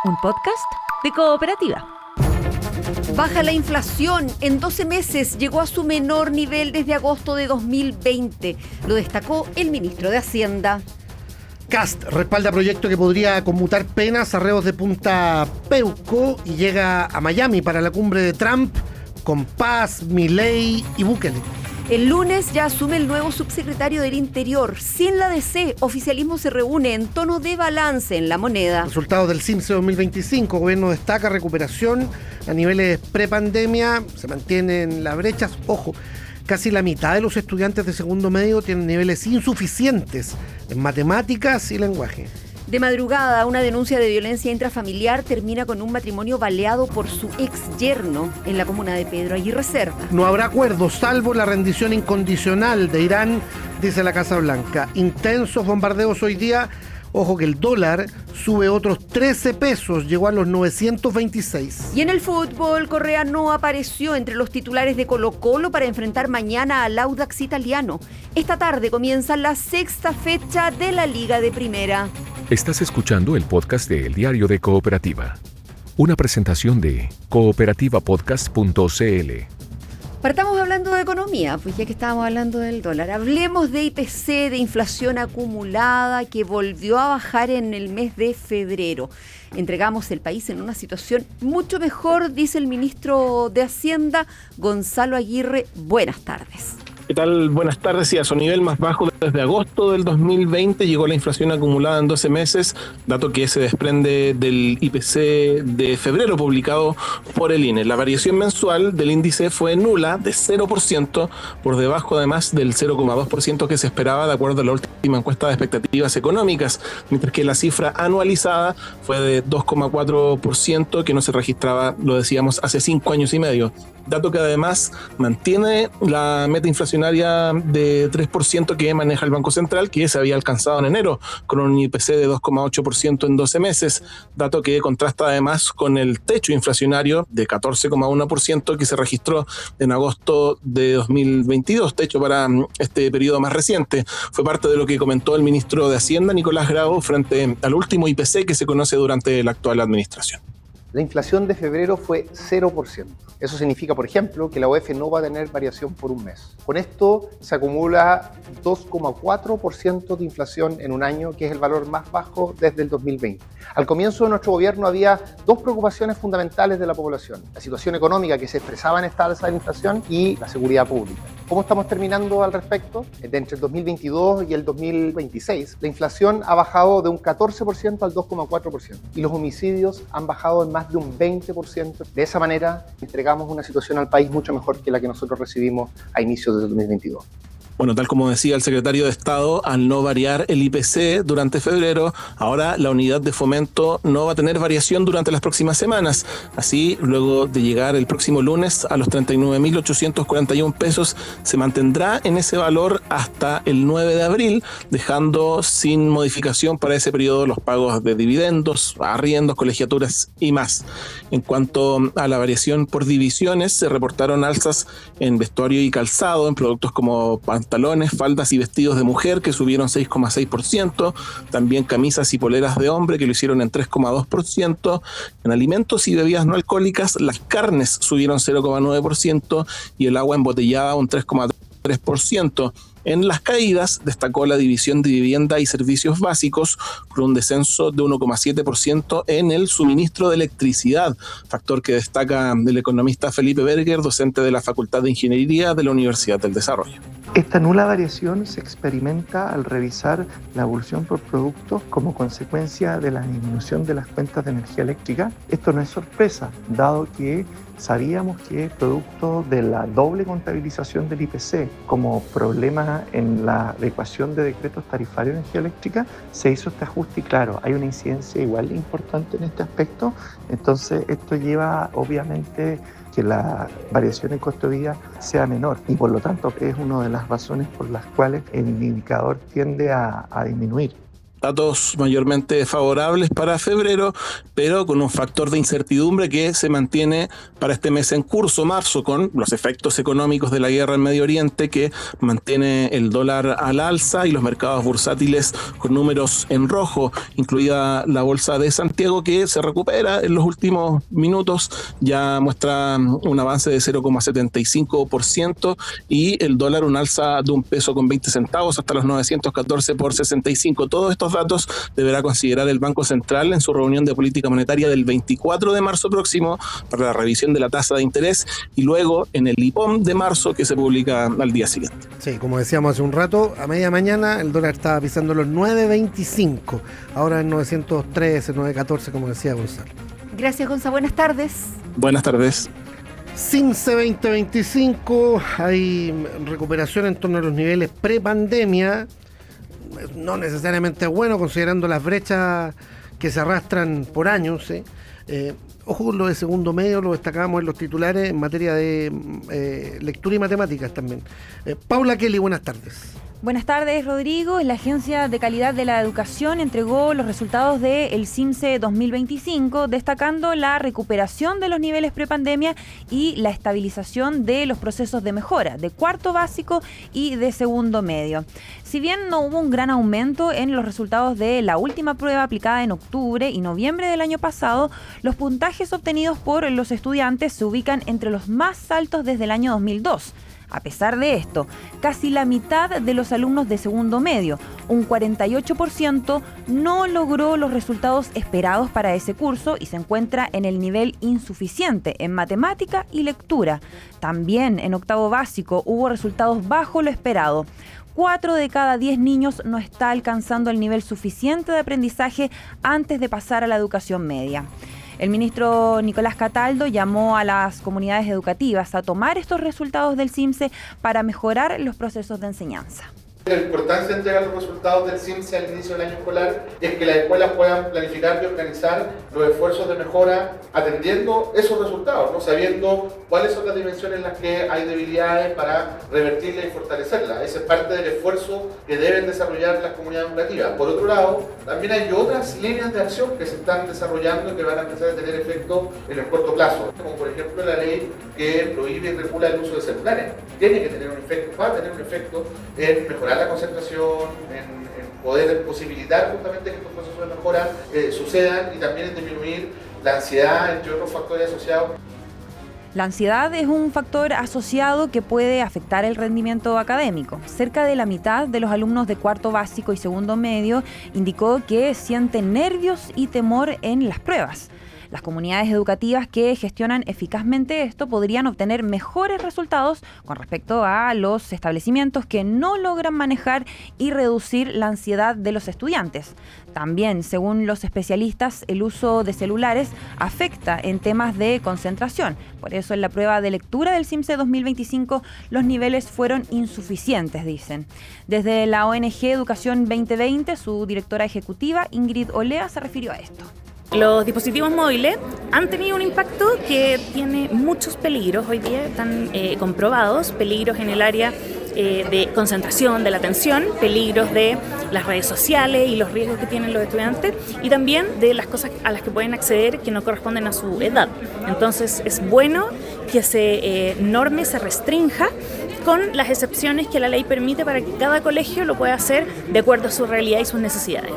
un podcast de Cooperativa. Baja la inflación. En 12 meses llegó a su menor nivel desde agosto de 2020. Lo destacó el ministro de Hacienda. Kast respalda proyecto que podría conmutar penas a reos de Punta Peuco y llega a Miami para la cumbre de Trump con Paz, Milei y Bukele. El lunes ya asume el nuevo subsecretario del Interior. Sin la DC, oficialismo se reúne en tono de balance en la moneda. Resultados del CIMSE 2025. Gobierno destaca recuperación a niveles prepandemia. Se mantienen las brechas. Ojo, casi la mitad de los estudiantes de segundo medio tienen niveles insuficientes en matemáticas y lenguaje. De madrugada, una denuncia de violencia intrafamiliar termina con un matrimonio baleado por su ex yerno en la comuna de Pedro Aguirre Cerda. No habrá acuerdo salvo la rendición incondicional de Irán, dice la Casa Blanca. Intensos bombardeos hoy día. Ojo que el dólar sube otros 13 pesos, llegó a los 926. Y en el fútbol, Correa no apareció entre los titulares de Colo-Colo para enfrentar mañana al Audax italiano. Esta tarde comienza la sexta fecha de la Liga de Primera. Estás escuchando el podcast de El Diario de Cooperativa. Una presentación de cooperativapodcast.cl. Partamos hablando de economía, pues ya que estábamos hablando del dólar. Hablemos de IPC, de inflación acumulada que volvió a bajar en el mes de febrero. Entregamos el país en una situación mucho mejor, dice el ministro de Hacienda, Gonzalo Aguirre. Buenas tardes. ¿Qué tal? Buenas tardes. Sí, a su nivel más bajo desde agosto del 2020 llegó la inflación acumulada en 12 meses, dato que se desprende del IPC de febrero publicado por el INE. La variación mensual del índice fue nula, de 0%, por debajo además del 0,2% que se esperaba de acuerdo a la última encuesta de expectativas económicas, mientras que la cifra anualizada fue de 2,4%, que no se registraba, lo decíamos, hace 5 años y medio. Dato que además mantiene la meta inflacionaria de 3% que maneja el Banco Central, que se había alcanzado en enero con un IPC de 2,8% en 12 meses. Dato que contrasta además con el techo inflacionario de 14,1% que se registró en agosto de 2022, techo para este periodo más reciente. Fue parte de lo que comentó el ministro de Hacienda, Nicolás Grau, frente al último IPC que se conoce durante la actual administración. La inflación de febrero fue 0%. Eso significa, por ejemplo, que la OEF no va a tener variación por un mes. Con esto se acumula 2,4% de inflación en un año, que es el valor más bajo desde el 2020. Al comienzo de nuestro gobierno había dos preocupaciones fundamentales de la población: la situación económica que se expresaba en esta alza de inflación y la seguridad pública. ¿Cómo estamos terminando al respecto? Entre el 2022 y el 2026, la inflación ha bajado de un 14% al 2,4% y los homicidios han bajado en más de un 20%. De esa manera, entregamos una situación al país mucho mejor que la que nosotros recibimos a inicios del 2022. Bueno, tal como decía el secretario de Estado, al no variar el IPC durante febrero, ahora la unidad de fomento no va a tener variación durante las próximas semanas. Así, luego de llegar el próximo lunes a los 39.841 pesos, se mantendrá en ese valor hasta el 9 de abril, dejando sin modificación para ese periodo los pagos de dividendos, arriendos, colegiaturas y más. En cuanto a la variación por divisiones, se reportaron alzas en vestuario y calzado, en productos como pantalones, faldas y vestidos de mujer que subieron 6,6%, también camisas y poleras de hombre que lo hicieron en 3,2%, en alimentos y bebidas no alcohólicas las carnes subieron 0,9% y el agua embotellada un 3,3%. En las caídas destacó la división de vivienda y servicios básicos con un descenso de 1,7% en el suministro de electricidad, factor que destaca el economista Felipe Berger, docente de la Facultad de Ingeniería de la Universidad del Desarrollo. Esta nula variación se experimenta al revisar la evolución por productos como consecuencia de la disminución de las cuentas de energía eléctrica. Esto no es sorpresa, dado que sabíamos que producto de la doble contabilización del IPC como problema en la ecuación de decretos tarifarios de energía eléctrica, se hizo este ajuste y claro, hay una incidencia igual de importante en este aspecto. Entonces esto lleva obviamente que la variación en costo de vida sea menor y por lo tanto es una de las razones por las cuales el indicador tiende a disminuir. datos mayormente favorables para febrero, pero con un factor de incertidumbre que se mantiene para este mes en curso, marzo, con los efectos económicos de la guerra en Medio Oriente, que mantiene el dólar al alza y los mercados bursátiles con números en rojo, incluida la bolsa de Santiago, que se recupera en los últimos minutos, ya muestra un avance de 0,75% y el dólar un alza de $1.20 hasta los 914,65. Todos estos datos deberá considerar el Banco Central en su reunión de política monetaria del 24 de marzo próximo para la revisión de la tasa de interés y luego en el IPOM de marzo, que se publica al día siguiente. Sí, como decíamos hace un rato, a media mañana el dólar estaba pisando los 9.25, ahora en 913, 914, como decía Gonzalo. Gracias, Gonza. Buenas tardes. Buenas tardes. CIMSE 2025, hay recuperación en torno a los niveles prepandemia, no necesariamente bueno considerando las brechas que se arrastran por años. Ojo con lo de segundo medio, lo destacábamos en los titulares en materia de lectura y matemáticas también. Paula Kelly, buenas tardes. Buenas tardes, Rodrigo. La Agencia de Calidad de la Educación entregó los resultados del CIMSE 2025, destacando la recuperación de los niveles prepandemia y la estabilización de los procesos de mejora de cuarto básico y de segundo medio. Si bien no hubo un gran aumento en los resultados de la última prueba aplicada en octubre y noviembre del año pasado, los puntajes obtenidos por los estudiantes se ubican entre los más altos desde el año 2002. A pesar de esto, casi la mitad de los alumnos de segundo medio, un 48%, no logró los resultados esperados para ese curso y se encuentra en el nivel insuficiente en matemática y lectura. También en octavo básico hubo resultados bajo lo esperado. 4 de cada 10 niños no está alcanzando el nivel suficiente de aprendizaje antes de pasar a la educación media. El ministro Nicolás Cataldo llamó a las comunidades educativas a tomar estos resultados del CIMSE para mejorar los procesos de enseñanza. La importancia de entregar los resultados del CIMSE al inicio del año escolar es que las escuelas puedan planificar y organizar los esfuerzos de mejora atendiendo esos resultados, ¿no? Sabiendo cuáles son las dimensiones en las que hay debilidades para revertirlas y fortalecerlas. Ese es parte del esfuerzo que deben desarrollar las comunidades educativas. Por otro lado, también hay otras líneas de acción que se están desarrollando y que van a empezar a tener efecto en el corto plazo, como por ejemplo la ley que prohíbe y regula el uso de celulares. Tiene que tener un efecto, va a tener un efecto en mejorar la concentración, en poder posibilitar justamente que estos procesos de mejora sucedan y también en disminuir la ansiedad, entre otros factores asociados. La ansiedad es un factor asociado que puede afectar el rendimiento académico. Cerca de la mitad de los alumnos de cuarto básico y segundo medio indicó que sienten nervios y temor en las pruebas. Las comunidades educativas que gestionan eficazmente esto podrían obtener mejores resultados con respecto a los establecimientos que no logran manejar y reducir la ansiedad de los estudiantes. También, según los especialistas, el uso de celulares afecta en temas de concentración. Por eso, en la prueba de lectura del CIMSE 2025, los niveles fueron insuficientes, dicen. Desde la ONG Educación 2020, su directora ejecutiva, Ingrid Olea, se refirió a esto. Los dispositivos móviles han tenido un impacto que tiene muchos peligros, hoy día están comprobados, peligros en el área de concentración, de la atención, peligros de las redes sociales y los riesgos que tienen los estudiantes y también de las cosas a las que pueden acceder que no corresponden a su edad. Entonces es bueno que se norme, se restrinja con las excepciones que la ley permite para que cada colegio lo pueda hacer de acuerdo a su realidad y sus necesidades.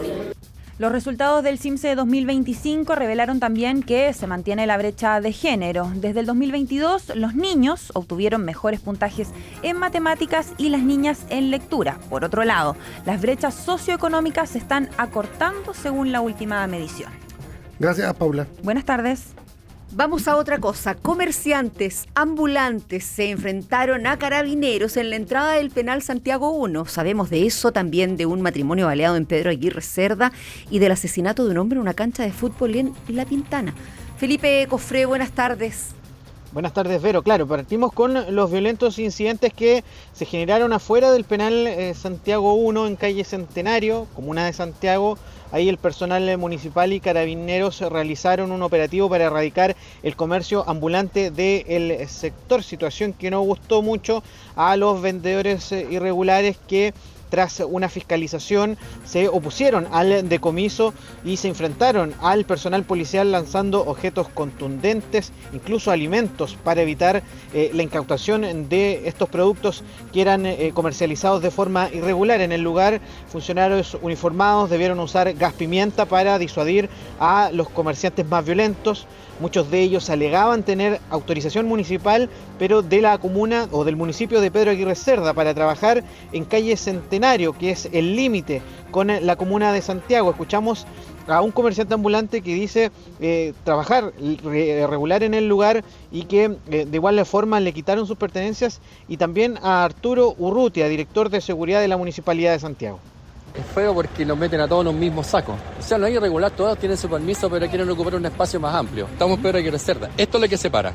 Los resultados del CIMSE 2025 revelaron también que se mantiene la brecha de género. Desde el 2022, los niños obtuvieron mejores puntajes en matemáticas y las niñas en lectura. Por otro lado, las brechas socioeconómicas se están acortando según la última medición. Gracias, Paula. Buenas tardes. Vamos a otra cosa. Comerciantes ambulantes se enfrentaron a carabineros en la entrada del penal Santiago 1. Sabemos de eso, también de un matrimonio baleado en Pedro Aguirre Cerda y del asesinato de un hombre en una cancha de fútbol en La Pintana. Felipe Cofré, buenas tardes. Buenas tardes, Vero. Claro, partimos con los violentos incidentes que se generaron afuera del penal Santiago 1 en calle Centenario, comuna de Santiago. Ahí el personal municipal y carabineros realizaron un operativo para erradicar el comercio ambulante del sector, situación que no gustó mucho a los vendedores irregulares que tras una fiscalización se opusieron al decomiso y se enfrentaron al personal policial lanzando objetos contundentes, incluso alimentos, para evitar la incautación de estos productos que eran comercializados de forma irregular. En el lugar, funcionarios uniformados debieron usar gas pimienta para disuadir a los comerciantes más violentos. Muchos de ellos alegaban tener autorización municipal, pero de la comuna o del municipio de Pedro Aguirre Cerda, para trabajar en calle Centenario, que es el límite con la comuna de Santiago. Escuchamos a un comerciante ambulante que dice trabajar regular en el lugar y que de igual forma le quitaron sus pertenencias, y también a Arturo Urrutia, director de seguridad de la Municipalidad de Santiago. Es feo porque nos meten a todos en un mismo saco. O sea, no hay irregular, todos tienen su permiso, pero quieren ocupar un espacio más amplio. Estamos en Pedro Aguirre Cerda. Esto es lo que separa.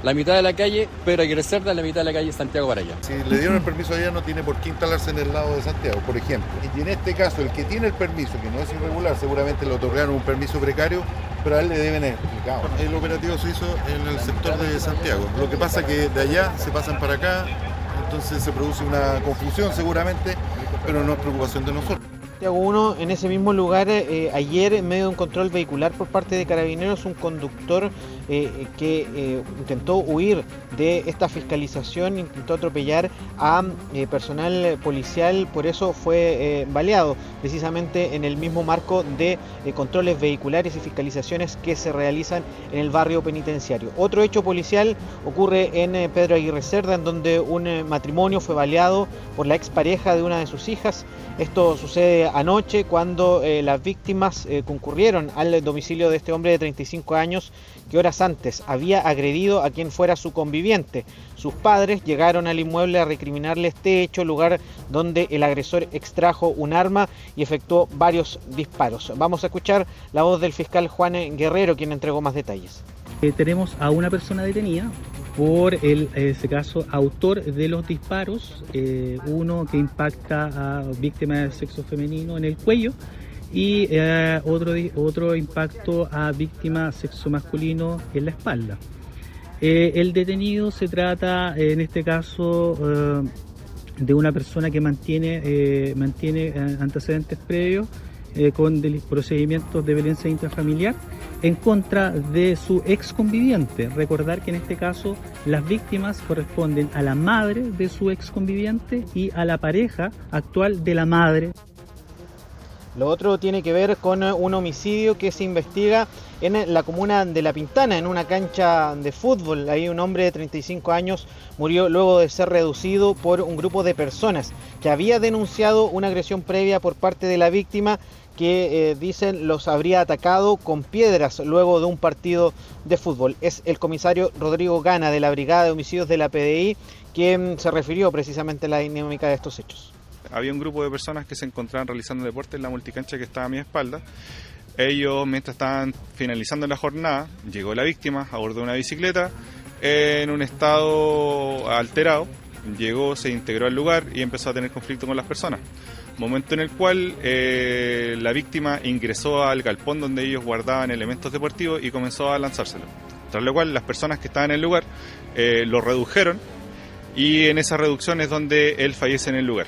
La mitad de la calle, Pedro Aguirre Cerda, la mitad de la calle Santiago para allá. Si le dieron el permiso allá, no tiene por qué instalarse en el lado de Santiago, por ejemplo. Y en este caso, el que tiene el permiso, que no es irregular, seguramente le otorgaron un permiso precario, pero a él le deben explicar. El operativo se hizo en el sector de Santiago. Lo que pasa es que de allá se pasan para acá, entonces se produce una confusión seguramente, pero no es preocupación de nosotros. Santiago 1, en ese mismo lugar, ayer, en medio de un control vehicular por parte de Carabineros, un conductor que intentó huir de esta fiscalización, intentó atropellar a personal policial, por eso fue baleado, precisamente en el mismo marco de controles vehiculares y fiscalizaciones que se realizan en el barrio penitenciario. Otro hecho policial ocurre en Pedro Aguirre Cerda, en donde un matrimonio fue baleado por la expareja de una de sus hijas. Esto sucede anoche, cuando las víctimas concurrieron al domicilio de este hombre de 35 años que horas antes había agredido a quien fuera su conviviente. Sus padres llegaron al inmueble a recriminarle este hecho, lugar donde el agresor extrajo un arma y efectuó varios disparos. Vamos a escuchar la voz del fiscal Juan Guerrero, quien entregó más detalles. Tenemos a una persona detenida por ese caso, autor de los disparos, uno que impacta a víctima de sexo femenino en el cuello y otro impacto a víctima sexo masculino en la espalda. El detenido se trata, en este caso, de una persona que mantiene antecedentes previos con procedimientos de violencia intrafamiliar en contra de su ex conviviente. Recordar que en este caso las víctimas corresponden a la madre de su ex conviviente y a la pareja actual de la madre. Lo otro tiene que ver con un homicidio que se investiga en la comuna de La Pintana, en una cancha de fútbol. Ahí un hombre de 35 años murió luego de ser reducido por un grupo de personas que había denunciado una agresión previa por parte de la víctima, que dicen los habría atacado con piedras luego de un partido de fútbol. Es el comisario Rodrigo Gana, de la Brigada de Homicidios de la PDI, quien se refirió precisamente a la dinámica de estos hechos. Había un grupo de personas que se encontraban realizando deporte en la multicancha que estaba a mi espalda. Ellos, mientras estaban finalizando la jornada, llegó la víctima a bordo de una bicicleta en un estado alterado. Llegó, se integró al lugar y empezó a tener conflicto con las personas. Momento en el cual la víctima ingresó al galpón donde ellos guardaban elementos deportivos y comenzó a lanzárselo. Tras lo cual las personas que estaban en el lugar lo redujeron, y en esa reducción es donde él fallece en el lugar.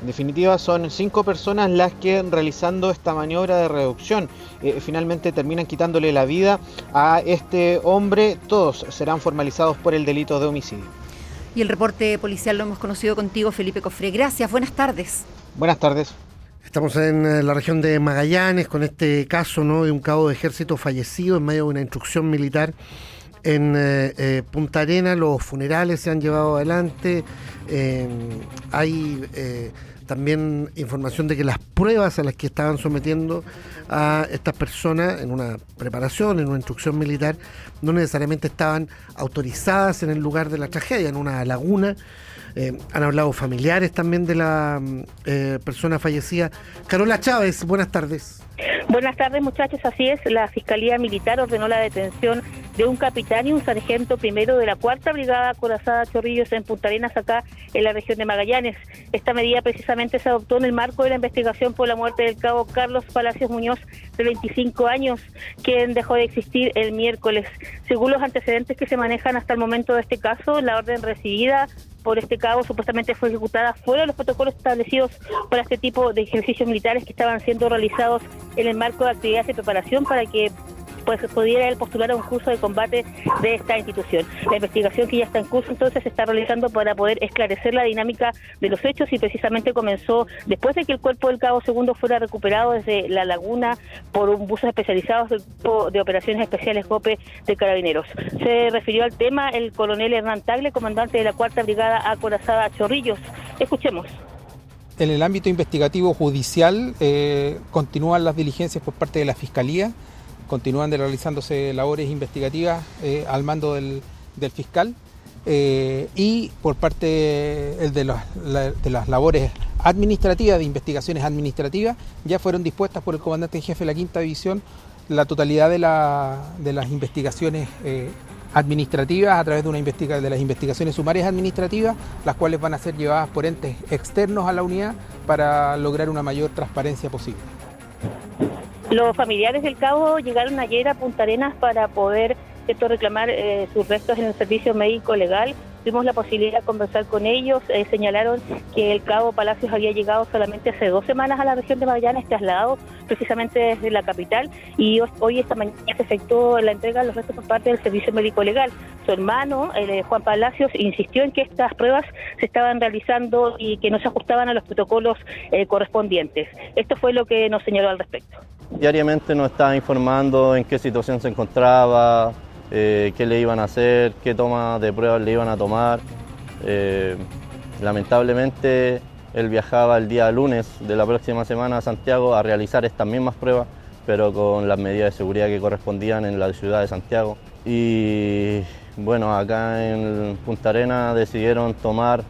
En definitiva, son 5 personas las que, realizando esta maniobra de reducción, finalmente terminan quitándole la vida a este hombre. Todos serán formalizados por el delito de homicidio. Y el reporte policial lo hemos conocido contigo, Felipe Cofré. Gracias, buenas tardes. Buenas tardes. Estamos en la región de Magallanes con este caso, ¿no?, de un cabo de ejército fallecido en medio de una instrucción militar en Punta Arenas. Los funerales se han llevado adelante. Hay también información de que las pruebas a las que estaban sometiendo a estas personas en una preparación, en una instrucción militar, no necesariamente estaban autorizadas en el lugar de la tragedia, en una laguna. Han hablado familiares también de la persona fallecida. Carola Chávez, buenas tardes. Buenas tardes, muchachos. Así es, la Fiscalía Militar ordenó la detención de un capitán y un sargento primero de la 4ª Brigada Acorazada Chorrillos en Punta Arenas, acá en la región de Magallanes. Esta medida precisamente se adoptó en el marco de la investigación por la muerte del cabo Carlos Palacios Muñoz, de 25 años, quien dejó de existir el miércoles. Según los antecedentes que se manejan hasta el momento de este caso, la orden recibida por este cabo supuestamente fue ejecutada fuera de los protocolos establecidos para este tipo de ejercicios militares que estaban siendo realizados en el marco de actividades de preparación para que pudiera él postular a un curso de combate de esta institución. La investigación que ya está en curso entonces se está realizando para poder esclarecer la dinámica de los hechos y precisamente comenzó después de que el cuerpo del cabo segundo fuera recuperado desde la laguna por un buses especializados del Grupo de Operaciones Especiales GOPE de Carabineros. Se refirió al tema el coronel Hernán Tagle, comandante de la 4ª Brigada Acorazada Chorrillos. Escuchemos. En el ámbito investigativo judicial continúan las diligencias por parte de la Fiscalía. Continúan realizándose labores investigativas al mando del fiscal y por parte de las labores administrativas, de investigaciones administrativas, ya fueron dispuestas por el comandante en jefe de la 5ª División la totalidad de las investigaciones administrativas a través de las investigaciones sumarias administrativas, las cuales van a ser llevadas por entes externos a la unidad para lograr una mayor transparencia posible. Los familiares del cabo llegaron ayer a Punta Arenas para poder reclamar sus restos en el servicio médico legal. Tuvimos la posibilidad de conversar con ellos, señalaron que el cabo Palacios había llegado solamente hace 2 semanas a la región de Magallanes, trasladado precisamente desde la capital, y hoy esta mañana se efectuó la entrega de los restos por parte del servicio médico legal. Su hermano, Juan Palacios, insistió en que estas pruebas se estaban realizando y que no se ajustaban a los protocolos correspondientes. Esto fue lo que nos señaló al respecto. Diariamente nos estaba informando en qué situación se encontraba, qué le iban a hacer, qué toma de pruebas le iban a tomar. Lamentablemente él viajaba el día lunes de la próxima semana a Santiago a realizar estas mismas pruebas, pero con las medidas de seguridad que correspondían en la ciudad de Santiago. Y bueno, acá en Punta Arenas decidieron tomar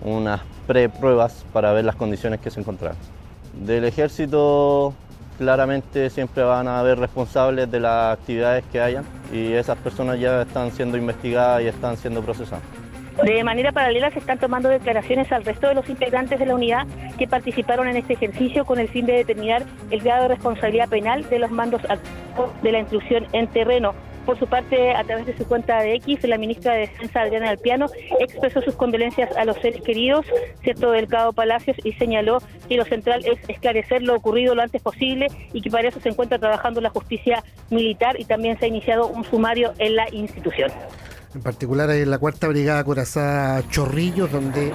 unas prepruebas para ver las condiciones que se encontraban. Del ejército claramente siempre van a haber responsables de las actividades que hayan y esas personas ya están siendo investigadas y están siendo procesadas. De manera paralela se están tomando declaraciones al resto de los integrantes de la unidad que participaron en este ejercicio con el fin de determinar el grado de responsabilidad penal de los mandos de la intrusión en terreno. Por su parte, a través de su cuenta de X, la ministra de Defensa, Adriana Alpiano, expresó sus condolencias a los seres queridos, cierto, del cabo Palacios, y señaló que lo central es esclarecer lo ocurrido lo antes posible y que para eso se encuentra trabajando la justicia militar y también se ha iniciado un sumario en la institución. En particular en la 4ª Brigada Acorazada Chorrillos, donde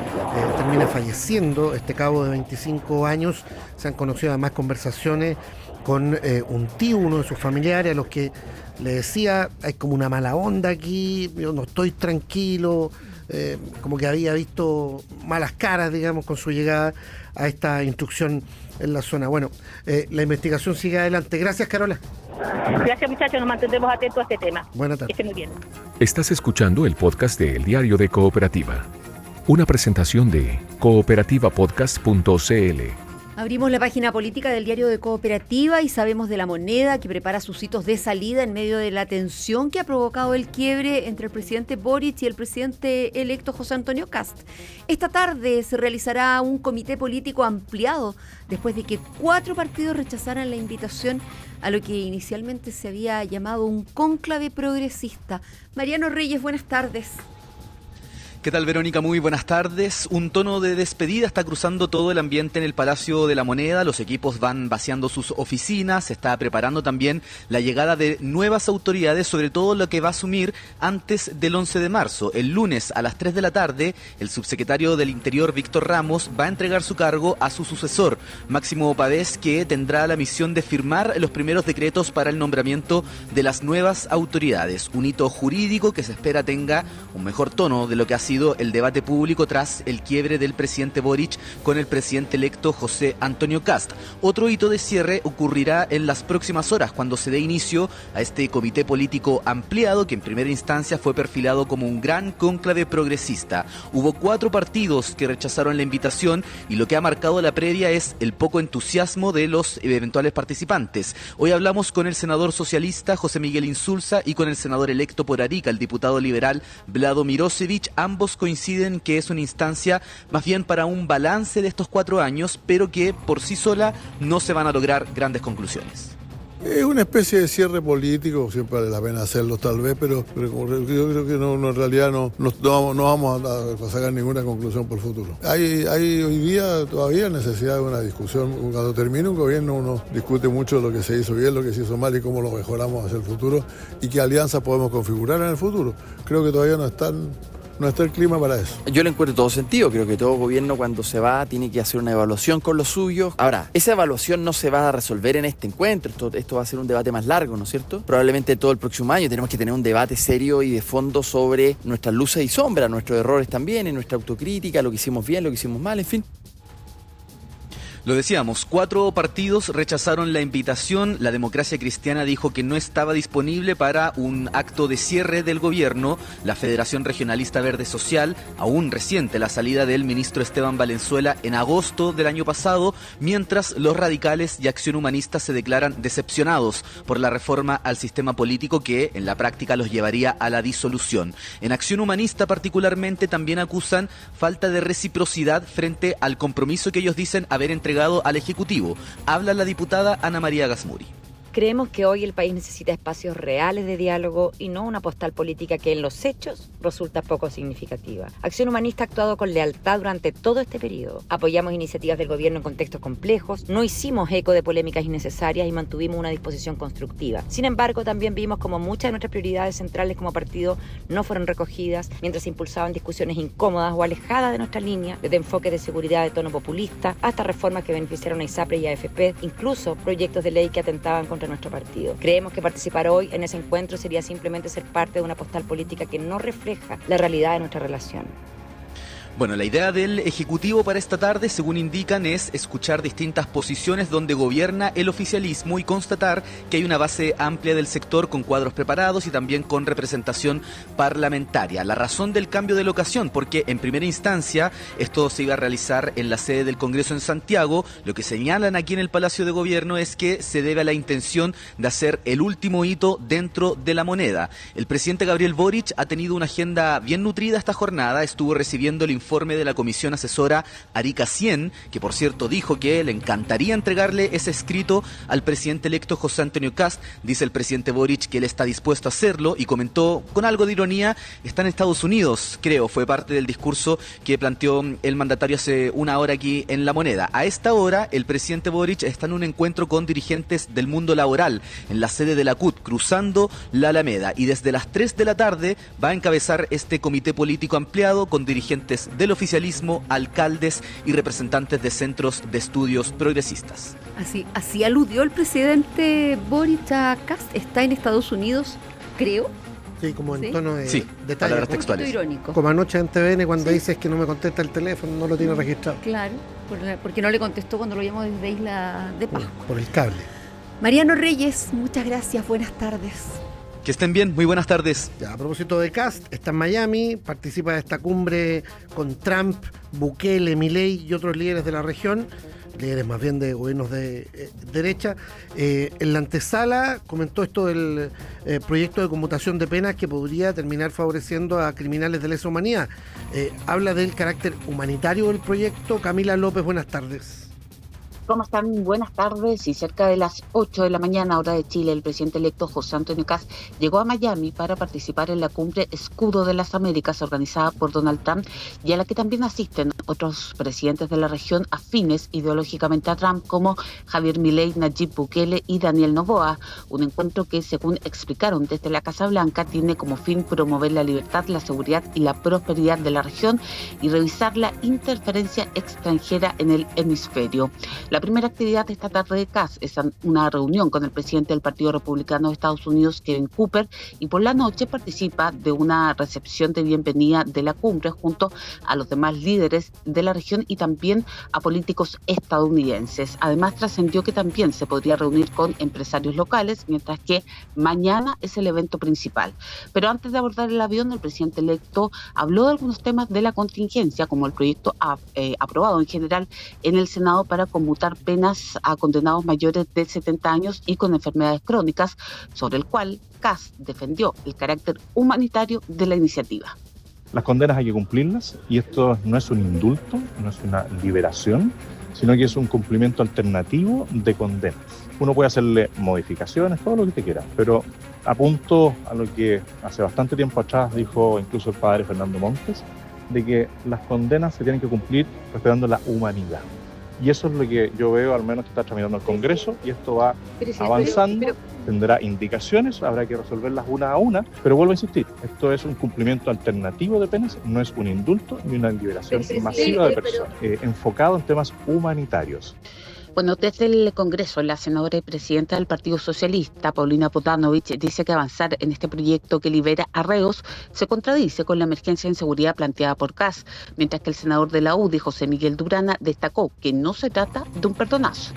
termina falleciendo este cabo de 25 años. Se han conocido además conversaciones con un tío, uno de sus familiares, a los que le decía, hay como una mala onda aquí, yo no estoy tranquilo, como que había visto malas caras, digamos, con su llegada a esta instrucción en la zona. Bueno, la investigación sigue adelante. Gracias, Carola. Gracias, muchachos, nos mantendremos atentos a este tema. Buenas tardes. Que estén muy bien. Estás escuchando el podcast de El Diario de Cooperativa, una presentación de cooperativapodcast.cl. Abrimos la página política del Diario de Cooperativa y sabemos de La Moneda, que prepara sus hitos de salida en medio de la tensión que ha provocado el quiebre entre el presidente Boric y el presidente electo José Antonio Kast. Esta tarde se realizará un comité político ampliado después de que 4 partidos rechazaran la invitación a lo que inicialmente se había llamado un cónclave progresista. Mariano Reyes, buenas tardes. ¿Qué tal, Verónica? Muy buenas tardes. Un tono de despedida está cruzando todo el ambiente en el Palacio de la Moneda. Los equipos van vaciando sus oficinas. Se está preparando también la llegada de nuevas autoridades, sobre todo lo que va a asumir antes del 11 de marzo. El lunes a las 3 de la tarde, el subsecretario del Interior, Víctor Ramos, va a entregar su cargo a su sucesor, Máximo Pavés, que tendrá la misión de firmar los primeros decretos para el nombramiento de las nuevas autoridades. Un hito jurídico que se espera tenga un mejor tono de lo que ha sido el debate público tras el quiebre del presidente Boric con el presidente electo José Antonio Kast. Otro hito de cierre ocurrirá en las próximas horas, cuando se dé inicio a este comité político ampliado que en primera instancia fue perfilado como un gran cónclave progresista. Hubo 4 partidos que rechazaron la invitación y lo que ha marcado la previa es el poco entusiasmo de los eventuales participantes. Hoy hablamos con el senador socialista José Miguel Insulza y con el senador electo por Arica, el diputado liberal Vlado Mirosevic. Ambos coinciden que es una instancia más bien para un balance de estos 4 años, pero que por sí sola no se van a lograr grandes conclusiones. Es una especie de cierre político, siempre vale la pena hacerlo tal vez, pero yo creo que en realidad no vamos a sacar ninguna conclusión por el futuro. Hay hoy día todavía necesidad de una discusión. Cuando termine un gobierno uno discute mucho lo que se hizo bien, lo que se hizo mal y cómo lo mejoramos hacia el futuro y qué alianzas podemos configurar en el futuro. Creo que todavía no está el clima para eso. Yo le encuentro todo sentido. Creo que todo gobierno cuando se va tiene que hacer una evaluación con los suyos. Ahora, esa evaluación no se va a resolver en este encuentro. Esto va a ser un debate más largo, ¿no es cierto? Probablemente todo el próximo año tenemos que tener un debate serio y de fondo sobre nuestras luces y sombras, nuestros errores también, en nuestra autocrítica, lo que hicimos bien, lo que hicimos mal, en fin. Lo decíamos, 4 partidos rechazaron la invitación. La Democracia Cristiana dijo que no estaba disponible para un acto de cierre del gobierno. La Federación Regionalista Verde Social, aún reciente la salida del ministro Esteban Valenzuela en agosto del año pasado, mientras los radicales y Acción Humanista se declaran decepcionados por la reforma al sistema político que en la práctica los llevaría a la disolución. En Acción Humanista particularmente también acusan falta de reciprocidad frente al compromiso que ellos dicen haber entregado al Ejecutivo. Habla la diputada Ana María Gasmuri. Creemos que hoy el país necesita espacios reales de diálogo y no una postal política que en los hechos resulta poco significativa. Acción Humanista ha actuado con lealtad durante todo este periodo. Apoyamos iniciativas del gobierno en contextos complejos, no hicimos eco de polémicas innecesarias y mantuvimos una disposición constructiva. Sin embargo, también vimos como muchas de nuestras prioridades centrales como partido no fueron recogidas mientras se impulsaban discusiones incómodas o alejadas de nuestra línea, desde enfoques de seguridad de tono populista hasta reformas que beneficiaron a ISAPRE y a AFP, incluso proyectos de ley que atentaban contra nuestro partido. Creemos que participar hoy en ese encuentro sería simplemente ser parte de una postal política que no refleja la realidad de nuestra relación. Bueno, la idea del Ejecutivo para esta tarde, según indican, es escuchar distintas posiciones donde gobierna el oficialismo y constatar que hay una base amplia del sector con cuadros preparados y también con representación parlamentaria. La razón del cambio de locación, porque en primera instancia esto se iba a realizar en la sede del Congreso en Santiago. Lo que señalan aquí en el Palacio de Gobierno es que se debe a la intención de hacer el último hito dentro de la moneda. El presidente Gabriel Boric ha tenido una agenda bien nutrida esta jornada, estuvo recibiendo el informe de la comisión asesora Arica 100, que por cierto dijo que le encantaría entregarle ese escrito al presidente electo José Antonio Kast. Dice el presidente Boric que él está dispuesto a hacerlo y comentó con algo de ironía, está en Estados Unidos, creo, fue parte del discurso que planteó el mandatario hace una hora aquí en La Moneda. A esta hora, el presidente Boric está en un encuentro con dirigentes del mundo laboral en la sede de la CUT, cruzando la Alameda, y desde las 3 de la tarde va a encabezar este comité político ampliado con dirigentes del oficialismo, alcaldes y representantes de centros de estudios progresistas. Así aludió el presidente Boric a Kast. Está en Estados Unidos, creo. Sí, como en tono de detalle. Palabras textuales. Irónico. Como anoche en TVN cuando dices que no me contesta el teléfono, no lo tiene registrado. Claro, porque no le contestó cuando lo llamó desde Isla de Pascua. Por el cable. Mariano Reyes, muchas gracias, buenas tardes. Que estén bien, muy buenas tardes. Ya, a propósito de Kast, está en Miami, participa de esta cumbre con Trump, Bukele, Milei y otros líderes de la región, líderes más bien de gobiernos de derecha. En la antesala comentó esto del proyecto de conmutación de penas que podría terminar favoreciendo a criminales de lesa humanidad. Habla del carácter humanitario del proyecto. Camila López, buenas tardes. ¿Cómo están? Buenas tardes. Y cerca de las 8 de la mañana, hora de Chile, el presidente electo José Antonio Kast llegó a Miami para participar en la cumbre Escudo de las Américas organizada por Donald Trump y a la que también asisten otros presidentes de la región afines ideológicamente a Trump como Javier Milei, Nayib Bukele y Daniel Noboa. Un encuentro que, según explicaron desde la Casa Blanca, tiene como fin promover la libertad, la seguridad y la prosperidad de la región y revisar la interferencia extranjera en el hemisferio. La La primera actividad de esta tarde de CAS es una reunión con el presidente del Partido Republicano de Estados Unidos, Kevin Cooper, y por la noche participa de una recepción de bienvenida de la cumbre junto a los demás líderes de la región y también a políticos estadounidenses. Además, trascendió que también se podría reunir con empresarios locales, mientras que mañana es el evento principal. Pero antes de abordar el avión, el presidente electo habló de algunos temas de la contingencia, como el proyecto aprobado en general en el Senado para conmutar penas a condenados mayores de 70 años y con enfermedades crónicas, sobre el cual CAS defendió el carácter humanitario de la iniciativa. Las condenas hay que cumplirlas y esto no es un indulto, no es una liberación, sino que es un cumplimiento alternativo de condenas. Uno puede hacerle modificaciones, todo lo que usted quiera, pero apunto a lo que hace bastante tiempo atrás dijo incluso el padre Fernando Montes, de que las condenas se tienen que cumplir respetando la humanidad. Y eso es lo que yo veo, al menos que está tramitando el Congreso, y esto va avanzando, tendrá indicaciones, habrá que resolverlas una a una, pero vuelvo a insistir, esto es un cumplimiento alternativo de penas, no es un indulto ni una liberación masiva de personas, enfocado en temas humanitarios. Bueno, desde el Congreso, la senadora y presidenta del Partido Socialista, Paulina Potanovich, dice que avanzar en este proyecto que libera a reos se contradice con la emergencia en seguridad planteada por CAS, mientras que el senador de la UDI, José Miguel Durana, destacó que no se trata de un perdonazo.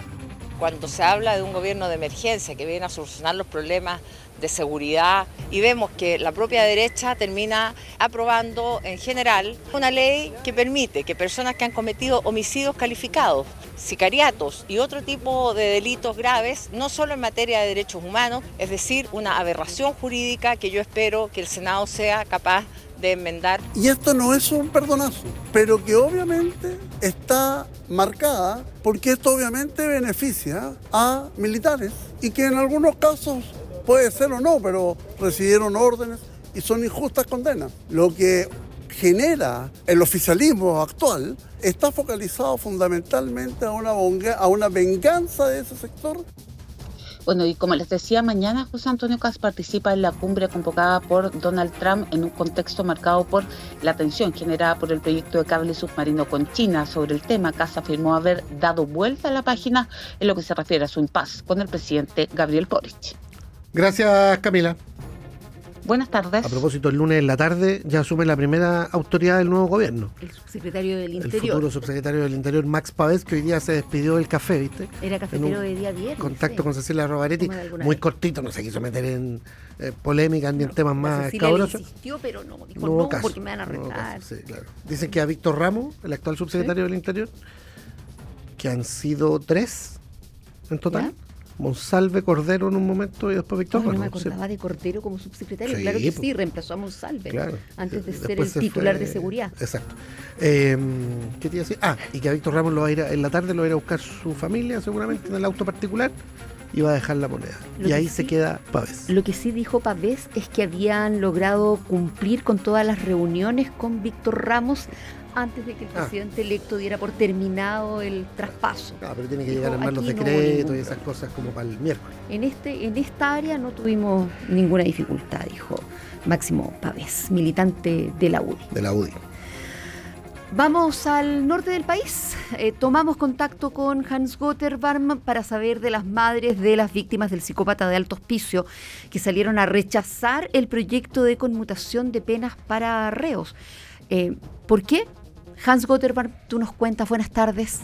Cuando se habla de un gobierno de emergencia que viene a solucionar los problemas de seguridad y vemos que la propia derecha termina aprobando en general una ley que permite que personas que han cometido homicidios calificados, sicariatos y otro tipo de delitos graves, no solo en materia de derechos humanos, es decir, una aberración jurídica que yo espero que el Senado sea capaz de enmendar. Y esto no es un perdonazo, pero que obviamente está marcada porque esto obviamente beneficia a militares y que en algunos casos puede ser o no, pero recibieron órdenes y son injustas condenas. Lo que genera el oficialismo actual está focalizado fundamentalmente a una venganza de ese sector. Bueno, y como les decía, mañana José Antonio Kast participa en la cumbre convocada por Donald Trump en un contexto marcado por la tensión generada por el proyecto de cable submarino con China. Sobre el tema, Kast afirmó haber dado vuelta a la página en lo que se refiere a su impasse con el presidente Gabriel Boric. Gracias, Camila. Buenas tardes. A propósito, el lunes en la tarde ya asume la primera autoridad del nuevo gobierno. El subsecretario del Interior. El futuro subsecretario del Interior, Max Pavés, que hoy día se despidió del café, ¿viste? Era cafetero de día viernes. Contacto con Cecilia Rovaretti, muy cortito, no se quiso meter en polémicas ni en temas más cabrosos. Insistió, pero dijo no caso, porque me van a retar. Sí, claro. Dicen que a Víctor Ramos, el actual subsecretario del Interior, que han sido 3 en total. ¿Ya? Monsalve, Cordero en un momento y después Víctor Ramos. No me acordaba de Cordero como subsecretario. Sí, claro que sí, reemplazó a Monsalve, claro, antes de ser el titular de seguridad. Exacto. ¿Qué te iba a decir? Y que a Víctor Ramos lo va a ir en la tarde, lo va a ir a buscar su familia seguramente en el auto particular y va a dejar la moneda. Y ahí se queda Pavés. Lo que sí dijo Pavés es que habían logrado cumplir con todas las reuniones con Víctor Ramos antes de que el presidente electo diera por terminado el traspaso. Pero tiene que llegar a armar los decretos y esas cosas como para el miércoles. En esta área no tuvimos ninguna dificultad, dijo Máximo Pavés, militante de la UDI. De la UDI. Vamos al norte del país. Tomamos contacto con Hans Gotterbarm para saber de las madres de las víctimas del psicópata de Alto Hospicio que salieron a rechazar el proyecto de conmutación de penas para reos. ¿Por qué? Hans Gotterbarm, tú nos cuentas. Buenas tardes.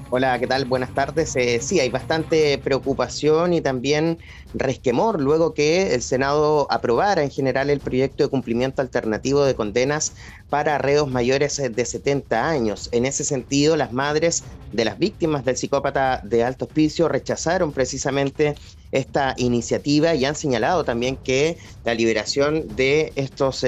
Hola, ¿qué tal? Buenas tardes. Sí, hay bastante preocupación y también resquemor luego que el Senado aprobara en general el proyecto de cumplimiento alternativo de condenas para reos mayores de 70 años. En ese sentido, las madres de las víctimas del psicópata de Alto Hospicio rechazaron precisamente esta iniciativa y han señalado también que la liberación de estos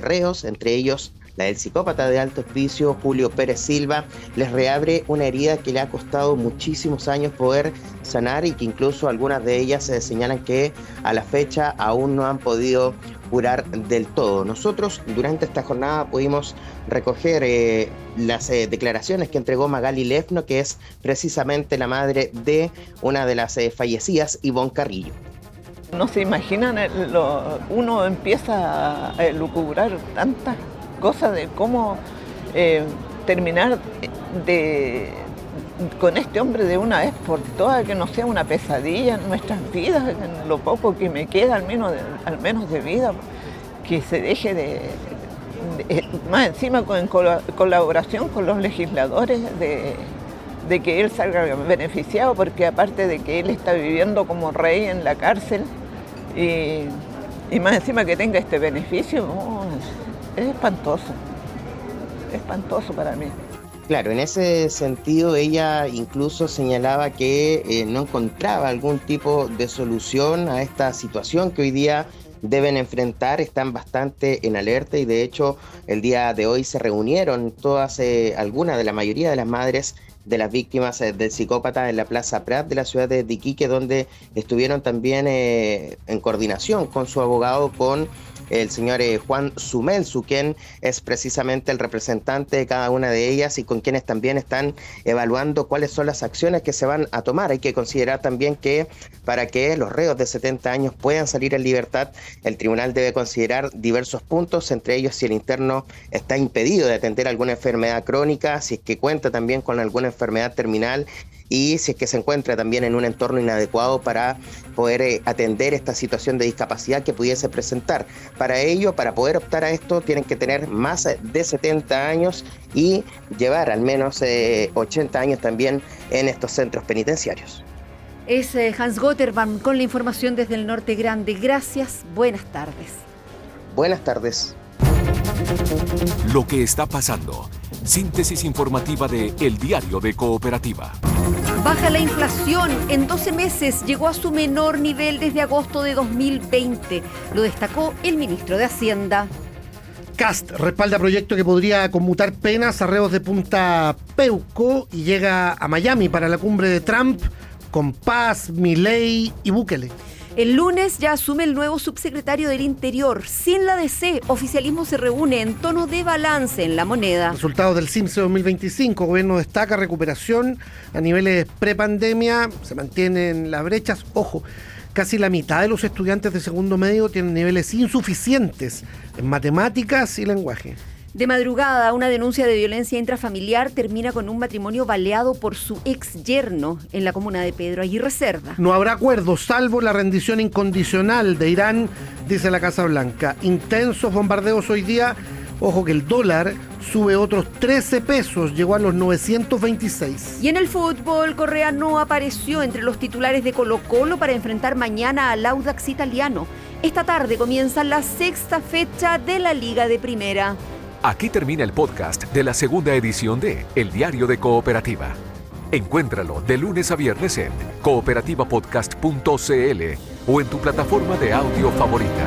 reos, entre ellos la del psicópata de Alto Hospicio, Julio Pérez Silva, les reabre una herida que le ha costado muchísimos años poder sanar y que incluso algunas de ellas señalan que a la fecha aún no han podido curar del todo. Nosotros durante esta jornada pudimos recoger las declaraciones que entregó Magali Lefno, que es precisamente la madre de una de las fallecidas, Ivonne Carrillo. No se imaginan, uno empieza a lucubrar tantas cosas de cómo terminar de con este hombre de una vez por todas, que no sea una pesadilla en nuestras vidas, en lo poco que me queda al menos de vida, que se deje más encima en colaboración con los legisladores de que él salga beneficiado, porque aparte de que él está viviendo como rey en la cárcel y más encima que tenga este beneficio, es espantoso para mí. Claro, en ese sentido ella incluso señalaba que no encontraba algún tipo de solución a esta situación que hoy día deben enfrentar, están bastante en alerta y de hecho el día de hoy se reunieron la mayoría de las madres de las víctimas del psicópata en la Plaza Prat de la ciudad de Iquique, donde estuvieron también en coordinación con su abogado, con el señor Juan Sumelsu, quien es precisamente el representante de cada una de ellas y con quienes también están evaluando cuáles son las acciones que se van a tomar. Hay que considerar también que para que los reos de 70 años puedan salir en libertad, el tribunal debe considerar diversos puntos, entre ellos si el interno está impedido de atender alguna enfermedad crónica, si es que cuenta también con alguna enfermedad terminal y si es que se encuentra también en un entorno inadecuado para poder atender esta situación de discapacidad que pudiese presentar. Para ello, para poder optar a esto, tienen que tener más de 70 años y llevar al menos 80 años también en estos centros penitenciarios. Es Hans Gotterbaum con la información desde el Norte Grande. Gracias, buenas tardes. Buenas tardes. Lo que está pasando. Síntesis informativa de El Diario de Cooperativa. Baja la inflación. En 12 meses llegó a su menor nivel desde agosto de 2020. Lo destacó el ministro de Hacienda. Kast respalda proyecto que podría conmutar penas a reos de Punta Peuco y llega a Miami para la cumbre de Trump con Paz, Milei y Bukele. El lunes ya asume el nuevo subsecretario del Interior. Sin la DC, oficialismo se reúne en tono de balance en La Moneda. Resultados del CIMSE 2025. Gobierno destaca recuperación a niveles prepandemia. Se mantienen las brechas. Ojo, casi la mitad de los estudiantes de segundo medio tienen niveles insuficientes en matemáticas y lenguaje. De madrugada, una denuncia de violencia intrafamiliar termina con un matrimonio baleado por su ex yerno en la comuna de Pedro Aguirre Cerda. No habrá acuerdo, salvo la rendición incondicional de Irán, dice la Casa Blanca. Intensos bombardeos hoy día. Ojo que el dólar sube otros 13 pesos, llegó a los 926. Y en el fútbol, Correa no apareció entre los titulares de Colo-Colo para enfrentar mañana al Audax italiano. Esta tarde comienza la 6ª fecha de la Liga de Primera. Aquí termina el podcast de la segunda edición de El Diario de Cooperativa. Encuéntralo de lunes a viernes en cooperativapodcast.cl o en tu plataforma de audio favorita.